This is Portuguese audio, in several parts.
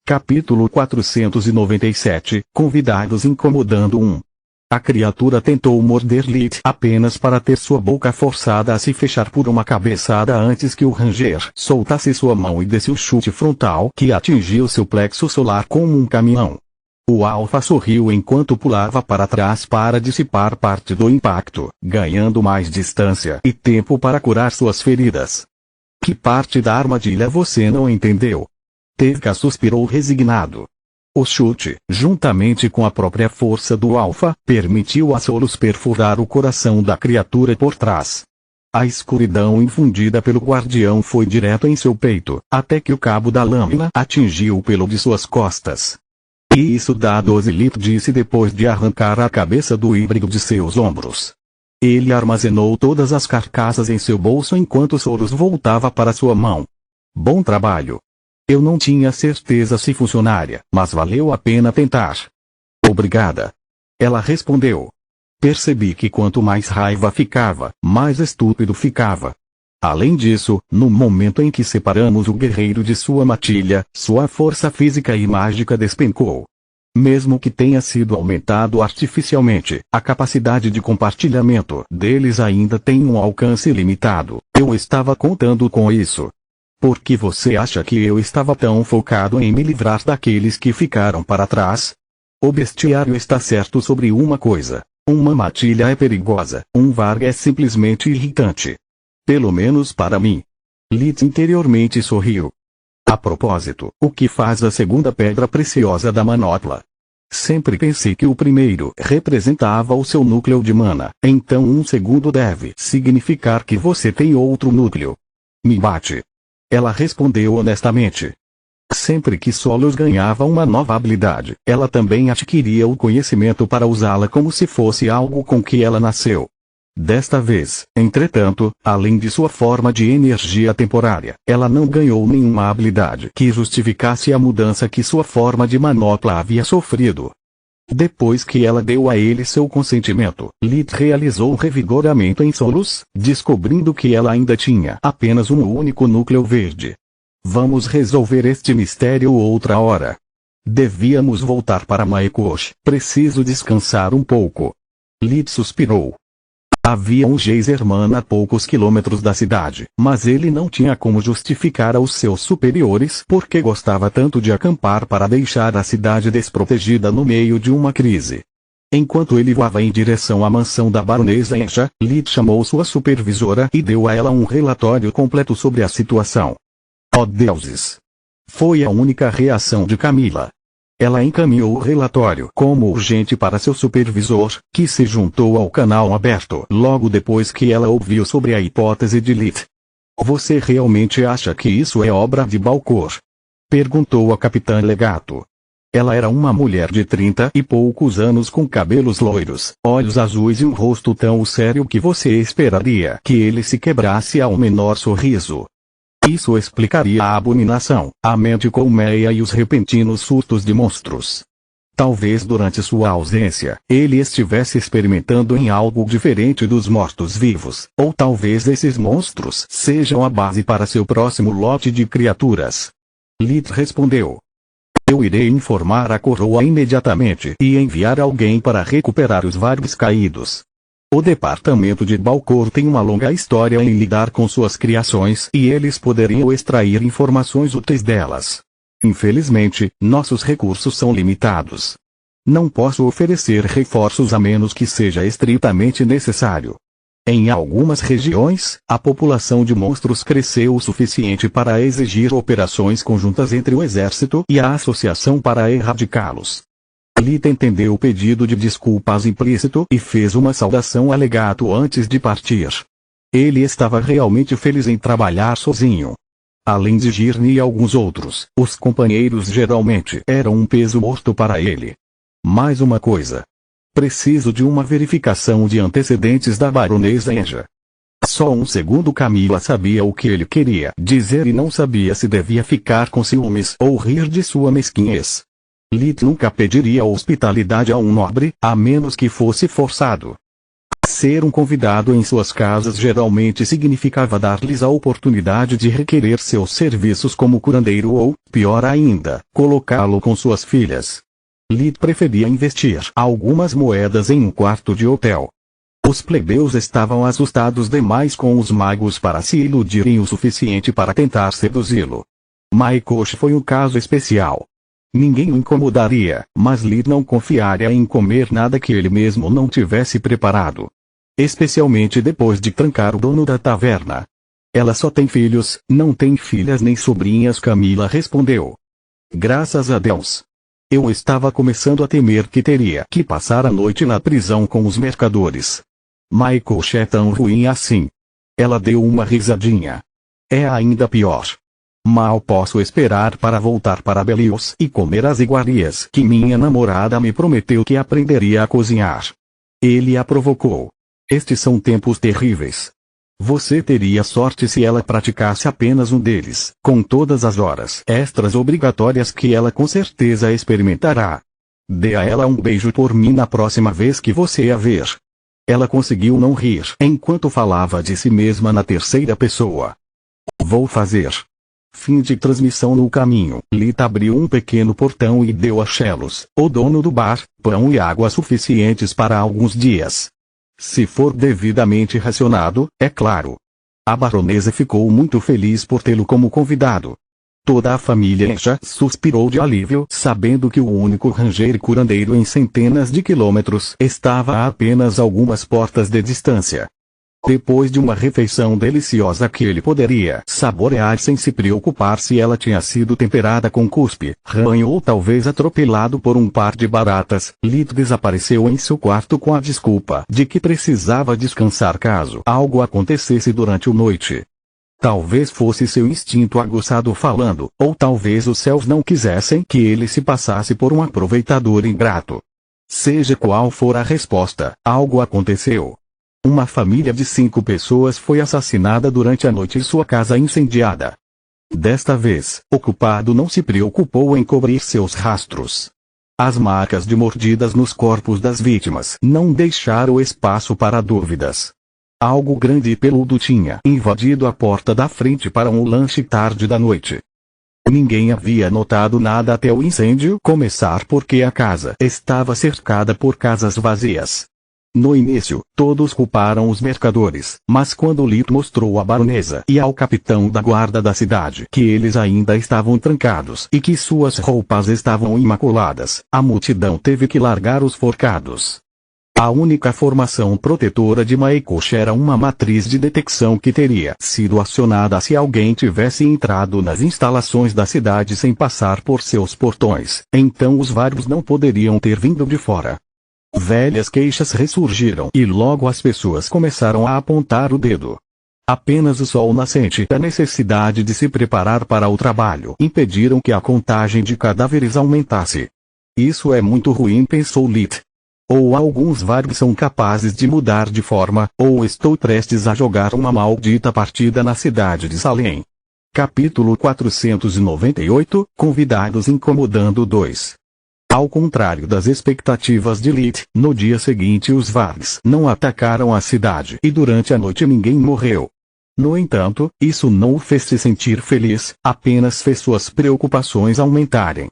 Capítulo 497, Convidados incomodando um. A criatura tentou morder Lith apenas para ter sua boca forçada a se fechar por uma cabeçada antes que o Ranger soltasse sua mão e desse o chute frontal que atingiu seu plexo solar como um caminhão. O Alpha sorriu enquanto pulava para trás para dissipar parte do impacto, ganhando mais distância e tempo para curar suas feridas. Que parte da armadilha você não entendeu? Tevka suspirou resignado. O chute, juntamente com a própria força do Alpha, permitiu a Solus perfurar o coração da criatura por trás. A escuridão infundida pelo guardião foi direto em seu peito, até que o cabo da lâmina atingiu o pelo de suas costas. E isso dá 12, Lith disse depois de arrancar a cabeça do híbrido de seus ombros. Ele armazenou todas as carcaças em seu bolso enquanto Solus voltava para sua mão. Bom trabalho. Eu não tinha certeza se funcionaria, mas valeu a pena tentar. Obrigada. Ela respondeu. Percebi que quanto mais raiva ficava, mais estúpido ficava. Além disso, no momento em que separamos o guerreiro de sua matilha, sua força física e mágica despencou. Mesmo que tenha sido aumentado artificialmente, a capacidade de compartilhamento deles ainda tem um alcance limitado. Eu estava contando com isso. Por que você acha que eu estava tão focado em me livrar daqueles que ficaram para trás? O bestiário está certo sobre uma coisa. Uma matilha é perigosa, um Varg é simplesmente irritante. Pelo menos para mim. Lith interiormente sorriu. A propósito, o que faz a segunda pedra preciosa da manopla? Sempre pensei que o primeiro representava o seu núcleo de mana, então um segundo deve significar que você tem outro núcleo. Me bate. Ela respondeu honestamente. Sempre que Solus ganhava uma nova habilidade, ela também adquiria o conhecimento para usá-la como se fosse algo com que ela nasceu. Desta vez, entretanto, além de sua forma de energia temporária, ela não ganhou nenhuma habilidade que justificasse a mudança que sua forma de manopla havia sofrido. Depois que ela deu a ele seu consentimento, Lith realizou um revigoramento em Solus, descobrindo que ela ainda tinha apenas um único núcleo verde. Vamos resolver este mistério outra hora. Devíamos voltar para Maekosh. Preciso descansar um pouco. Lith suspirou. Havia um Geizerman a poucos quilômetros da cidade, mas ele não tinha como justificar aos seus superiores porque gostava tanto de acampar para deixar a cidade desprotegida no meio de uma crise. Enquanto ele voava em direção à mansão da baronesa Encha, Lith chamou sua supervisora e deu a ela um relatório completo sobre a situação. Oh deuses! Foi a única reação de Camila. Ela encaminhou o relatório como urgente para seu supervisor, que se juntou ao canal aberto logo depois que ela ouviu sobre a hipótese de Lith. Você realmente acha que isso é obra de Balcor? Perguntou a capitã Legato. Ela era uma mulher de 30 e poucos anos com cabelos loiros, olhos azuis e um rosto tão sério que você esperaria que ele se quebrasse ao menor sorriso. Isso explicaria a abominação, a mente colmeia e os repentinos surtos de monstros. Talvez durante sua ausência, ele estivesse experimentando em algo diferente dos mortos-vivos, ou talvez esses monstros sejam a base para seu próximo lote de criaturas. Lith respondeu. Eu irei informar a coroa imediatamente e enviar alguém para recuperar os Vargs caídos. O departamento de Balcor tem uma longa história em lidar com suas criações e eles poderiam extrair informações úteis delas. Infelizmente, nossos recursos são limitados. Não posso oferecer reforços a menos que seja estritamente necessário. Em algumas regiões, a população de monstros cresceu o suficiente para exigir operações conjuntas entre o exército e a associação para erradicá-los. Lith entendeu o pedido de desculpas implícito e fez uma saudação a Legato antes de partir. Ele estava realmente feliz em trabalhar sozinho. Além de Girne e alguns outros, os companheiros geralmente eram um peso morto para ele. Mais uma coisa. Preciso de uma verificação de antecedentes da baronesa Enja. Só um segundo Camila sabia o que ele queria dizer e não sabia se devia ficar com ciúmes ou rir de sua mesquinhez. Lith nunca pediria hospitalidade a um nobre, a menos que fosse forçado. Ser um convidado em suas casas geralmente significava dar-lhes a oportunidade de requerer seus serviços como curandeiro ou, pior ainda, colocá-lo com suas filhas. Lid preferia investir algumas moedas em um quarto de hotel. Os plebeus estavam assustados demais com os magos para se iludirem o suficiente para tentar seduzi-lo. Maikoshi foi um caso especial. Ninguém o incomodaria, mas Lid não confiaria em comer nada que ele mesmo não tivesse preparado. Especialmente depois de trancar o dono da taverna. Ela só tem filhos, não tem filhas nem sobrinhas, Camila respondeu. Graças a Deus. Eu estava começando a temer que teria que passar a noite na prisão com os mercadores. Maikoshi é tão ruim assim. Ela deu uma risadinha. É ainda pior. Mal posso esperar para voltar para Belius e comer as iguarias que minha namorada me prometeu que aprenderia a cozinhar. Ele a provocou. Estes são tempos terríveis. Você teria sorte se ela praticasse apenas um deles, com todas as horas extras obrigatórias que ela com certeza experimentará. Dê a ela um beijo por mim na próxima vez que você a ver. Ela conseguiu não rir enquanto falava de si mesma na terceira pessoa. Vou fazer. Fim de transmissão. No caminho, Lita abriu um pequeno portão e deu a Shelos, o dono do bar, pão e água suficientes para alguns dias. Se for devidamente racionado, é claro. A baronesa ficou muito feliz por tê-lo como convidado. Toda a família Encha suspirou de alívio sabendo que o único ranger curandeiro em centenas de quilômetros estava a apenas algumas portas de distância. Depois de uma refeição deliciosa que ele poderia saborear sem se preocupar se ela tinha sido temperada com cuspe, ranho ou talvez atropelado por um par de baratas, Lid desapareceu em seu quarto com a desculpa de que precisava descansar caso algo acontecesse durante a noite. Talvez fosse seu instinto aguçado falando, ou talvez os céus não quisessem que ele se passasse por um aproveitador ingrato. Seja qual for a resposta, algo aconteceu. Uma família de 5 pessoas foi assassinada durante a noite e sua casa incendiada. Desta vez, o culpado não se preocupou em cobrir seus rastros. As marcas de mordidas nos corpos das vítimas não deixaram espaço para dúvidas. Algo grande e peludo tinha invadido a porta da frente para um lanche tarde da noite. Ninguém havia notado nada até o incêndio começar porque a casa estava cercada por casas vazias. No início, todos culparam os mercadores, mas quando Lid mostrou à baronesa e ao capitão da guarda da cidade que eles ainda estavam trancados e que suas roupas estavam imaculadas, a multidão teve que largar os forcados. A única formação protetora de Maikoshi era uma matriz de detecção que teria sido acionada se alguém tivesse entrado nas instalações da cidade sem passar por seus portões, então os vários não poderiam ter vindo de fora. Velhas queixas ressurgiram e logo as pessoas começaram a apontar o dedo. Apenas o sol nascente e a necessidade de se preparar para o trabalho impediram que a contagem de cadáveres aumentasse. Isso é muito ruim, pensou Lid. Ou alguns vários são capazes de mudar de forma, ou estou prestes a jogar uma maldita partida na cidade de Salem. Capítulo 498, Convidados incomodando 2. Ao contrário das expectativas de Lid, no dia seguinte os Vargs não atacaram a cidade e durante a noite ninguém morreu. No entanto, isso não o fez se sentir feliz, apenas fez suas preocupações aumentarem.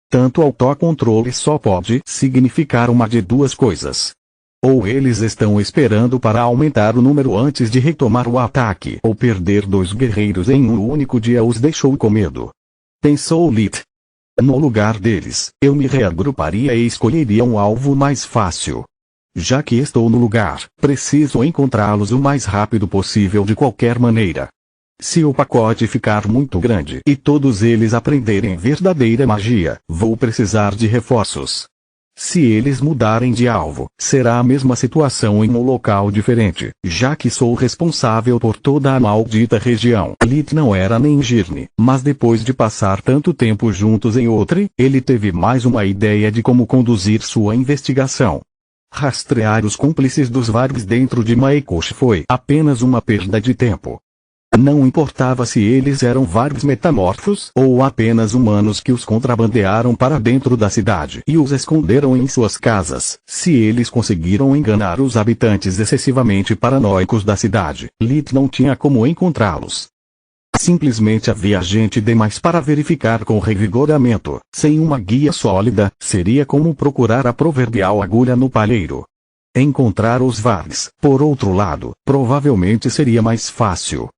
Tanto autocontrole só pode significar uma de duas coisas. Ou eles estão esperando para aumentar o número antes de retomar o ataque, ou perder 2 guerreiros em um único dia os deixou com medo. Pensou Lid. No lugar deles, eu me reagruparia e escolheria um alvo mais fácil. Já que estou no lugar, preciso encontrá-los o mais rápido possível de qualquer maneira. Se o pacote ficar muito grande e todos eles aprenderem verdadeira magia, vou precisar de reforços. Se eles mudarem de alvo, será a mesma situação em um local diferente, já que sou responsável por toda a maldita região. Lid não era nem Girne, mas depois de passar tanto tempo juntos em Outri, ele teve mais uma ideia de como conduzir sua investigação. Rastrear os cúmplices dos Vargs dentro de Maikoshi foi apenas uma perda de tempo. Não importava se eles eram vargs metamorfos ou apenas humanos que os contrabandearam para dentro da cidade e os esconderam em suas casas. Se eles conseguiram enganar os habitantes excessivamente paranoicos da cidade, Lit não tinha como encontrá-los. Simplesmente havia gente demais para verificar com revigoramento. Sem uma guia sólida, seria como procurar a proverbial agulha no palheiro. Encontrar os vargs, por outro lado, provavelmente seria mais fácil.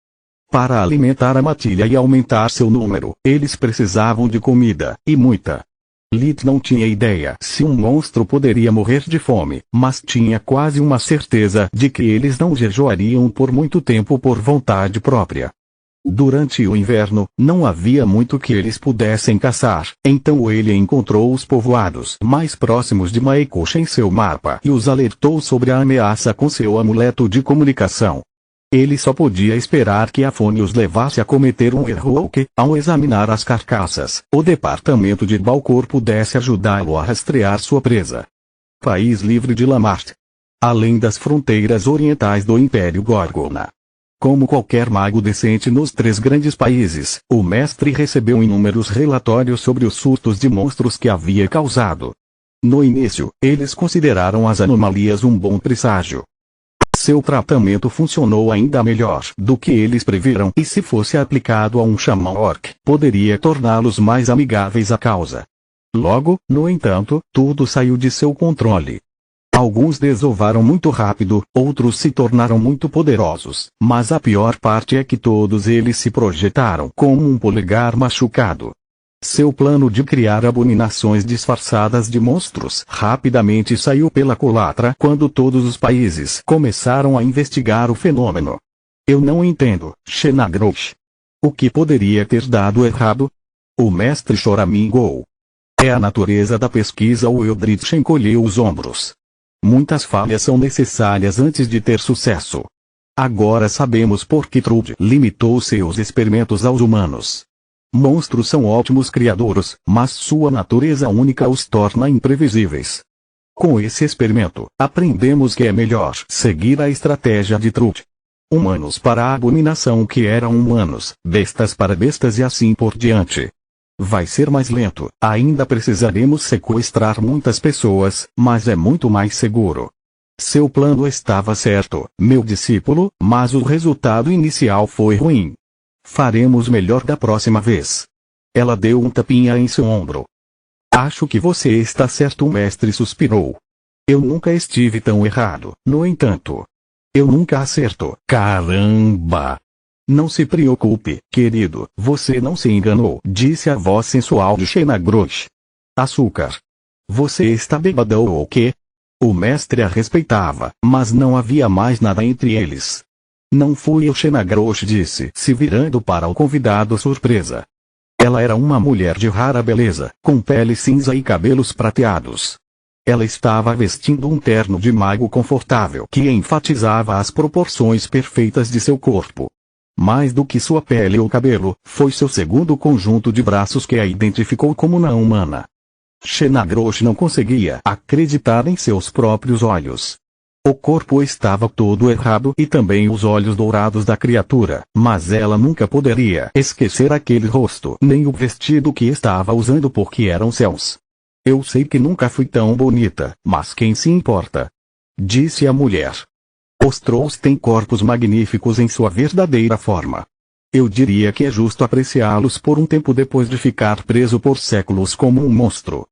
Para alimentar a matilha e aumentar seu número, eles precisavam de comida, e muita. Lit não tinha ideia se um monstro poderia morrer de fome, mas tinha quase uma certeza de que eles não jejuariam por muito tempo por vontade própria. Durante o inverno, não havia muito que eles pudessem caçar, então ele encontrou os povoados mais próximos de Maekosh em seu mapa e os alertou sobre a ameaça com seu amuleto de comunicação. Ele só podia esperar que a fome os levasse a cometer um erro ou que, ao examinar as carcaças, o departamento de Balcor pudesse ajudá-lo a rastrear sua presa. País livre de Lamart. Além das fronteiras orientais do Império Gorgona. Como qualquer mago decente nos 3 grandes países, o mestre recebeu inúmeros relatórios sobre os surtos de monstros que havia causado. No início, eles consideraram as anomalias um bom presságio. Seu tratamento funcionou ainda melhor do que eles previram e se fosse aplicado a um xamã orc, poderia torná-los mais amigáveis à causa. Logo, no entanto, tudo saiu de seu controle. Alguns desovaram muito rápido, outros se tornaram muito poderosos, mas a pior parte é que todos eles se projetaram como um polegar machucado. Seu plano de criar abominações disfarçadas de monstros rapidamente saiu pela culatra quando todos os países começaram a investigar o fenômeno. Eu não entendo, Xenagrosh. O que poderia ter dado errado? O mestre choramingou. É a natureza da pesquisa. O Eldritch encolheu os ombros. Muitas falhas são necessárias antes de ter sucesso. Agora sabemos por que Trude limitou seus experimentos aos humanos. Monstros são ótimos criadores, mas sua natureza única os torna imprevisíveis. Com esse experimento, aprendemos que é melhor seguir a estratégia de Trude. Humanos para a abominação que eram humanos, bestas para bestas e assim por diante. Vai ser mais lento, ainda precisaremos sequestrar muitas pessoas, mas é muito mais seguro. Seu plano estava certo, meu discípulo, mas o resultado inicial foi ruim. Faremos melhor da próxima vez. Ela deu um tapinha em seu ombro. Acho que você está certo. O mestre suspirou. Eu nunca estive tão errado, no entanto. Eu nunca acerto. Caramba! Não se preocupe, querido, você não se enganou, disse a voz sensual de Xenagrosh. Açúcar. Você está bêbado ou quê? O mestre a respeitava, mas não havia mais nada entre eles. Não fui eu, Xenagrosh disse, se virando para o convidado surpresa. Ela era uma mulher de rara beleza, com pele cinza e cabelos prateados. Ela estava vestindo um terno de mago confortável que enfatizava as proporções perfeitas de seu corpo. Mais do que sua pele ou cabelo, foi seu segundo conjunto de braços que a identificou como não humana. Xenagrosh não conseguia acreditar em seus próprios olhos. O corpo estava todo errado e também os olhos dourados da criatura, mas ela nunca poderia esquecer aquele rosto nem o vestido que estava usando porque eram céus. Eu sei que nunca fui tão bonita, mas quem se importa? Disse a mulher. Os Trolls têm corpos magníficos em sua verdadeira forma. Eu diria que é justo apreciá-los por um tempo depois de ficar preso por séculos como um monstro.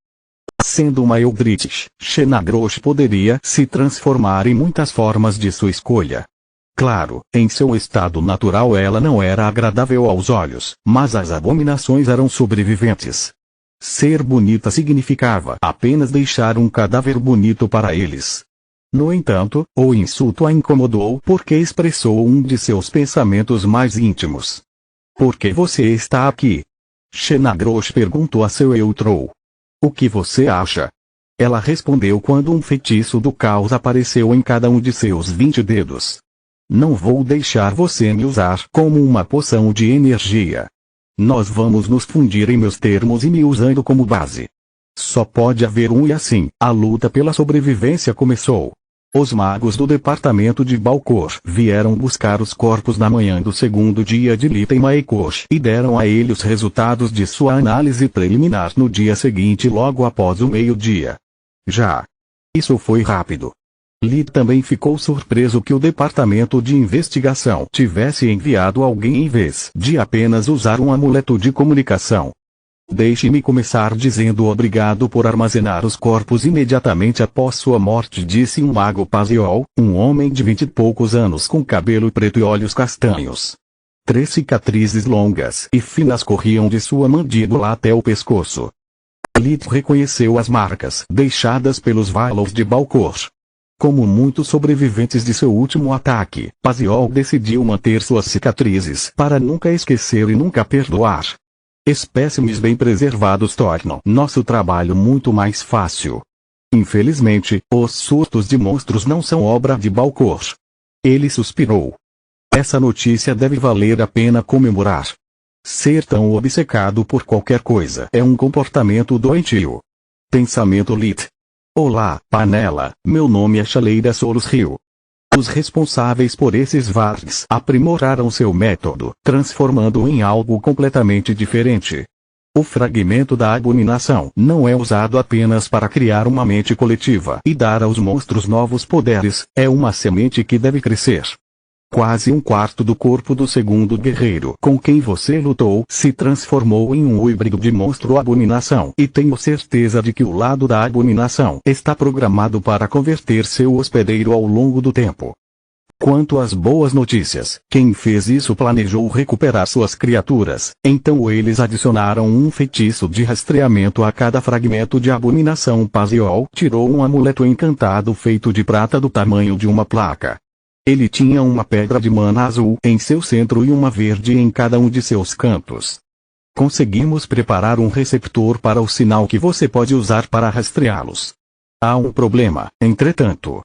Sendo uma Eldritch, Xenagrosh poderia se transformar em muitas formas de sua escolha. Claro, em seu estado natural ela não era agradável aos olhos, mas as abominações eram sobreviventes. Ser bonita significava apenas deixar um cadáver bonito para eles. No entanto, o insulto a incomodou porque expressou um de seus pensamentos mais íntimos. Por que você está aqui? Xenagrosh perguntou a seu Troll. O que você acha? Ela respondeu quando um feitiço do caos apareceu em cada um de seus 20 dedos. Não vou deixar você me usar como uma poção de energia. Nós vamos nos fundir em meus termos e me usando como base. Só pode haver um e assim, a luta pela sobrevivência começou. Os magos do departamento de Balcor vieram buscar os corpos na manhã do segundo dia de Lita e Maekosh e deram a ele os resultados de sua análise preliminar no dia seguinte logo após o meio-dia. Já. Isso foi rápido. Lita também ficou surpreso que o departamento de investigação tivesse enviado alguém em vez de apenas usar um amuleto de comunicação. Deixe-me começar dizendo obrigado por armazenar os corpos imediatamente após sua morte, disse um mago Paziol, um homem de 20 e poucos anos com cabelo preto e olhos castanhos. 3 cicatrizes longas e finas corriam de sua mandíbula até o pescoço. Lita reconheceu as marcas deixadas pelos Valos de Balcor. Como muitos sobreviventes de seu último ataque, Paziol decidiu manter suas cicatrizes para nunca esquecer e nunca perdoar. Espécimes bem preservados tornam nosso trabalho muito mais fácil. Infelizmente, os surtos de monstros não são obra de Balcor. Ele suspirou. Essa notícia deve valer a pena comemorar. Ser tão obcecado por qualquer coisa é um comportamento doentio. Pensamento Lit. Olá, panela, meu nome é Chaleira Solos Rio. Os responsáveis por esses Vargs aprimoraram seu método, transformando-o em algo completamente diferente. O fragmento da abominação não é usado apenas para criar uma mente coletiva e dar aos monstros novos poderes, é uma semente que deve crescer. Quase um quarto do corpo do segundo guerreiro com quem você lutou se transformou em um híbrido de monstro-abominação e tenho certeza de que o lado da abominação está programado para converter seu hospedeiro ao longo do tempo. Quanto às boas notícias, quem fez isso planejou recuperar suas criaturas, então eles adicionaram um feitiço de rastreamento a cada fragmento de abominação. Paziol tirou um amuleto encantado feito de prata do tamanho de uma placa. Ele tinha uma pedra de mana azul em seu centro e uma verde em cada um de seus cantos. Conseguimos preparar um receptor para o sinal que você pode usar para rastreá-los. Há um problema, entretanto.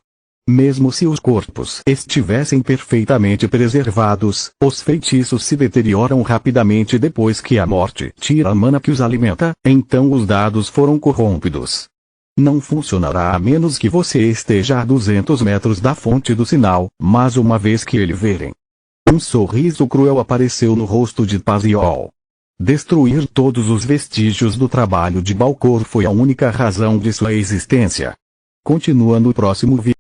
Mesmo se os corpos estivessem perfeitamente preservados, os feitiços se deterioram rapidamente depois que a morte tira a mana que os alimenta, então os dados foram corrompidos. Não funcionará a menos que você esteja a 200 metros da fonte do sinal, mas uma vez que ele verem. Um sorriso cruel apareceu no rosto de Paziol. Destruir todos os vestígios do trabalho de Balcor foi a única razão de sua existência. Continua no próximo vídeo.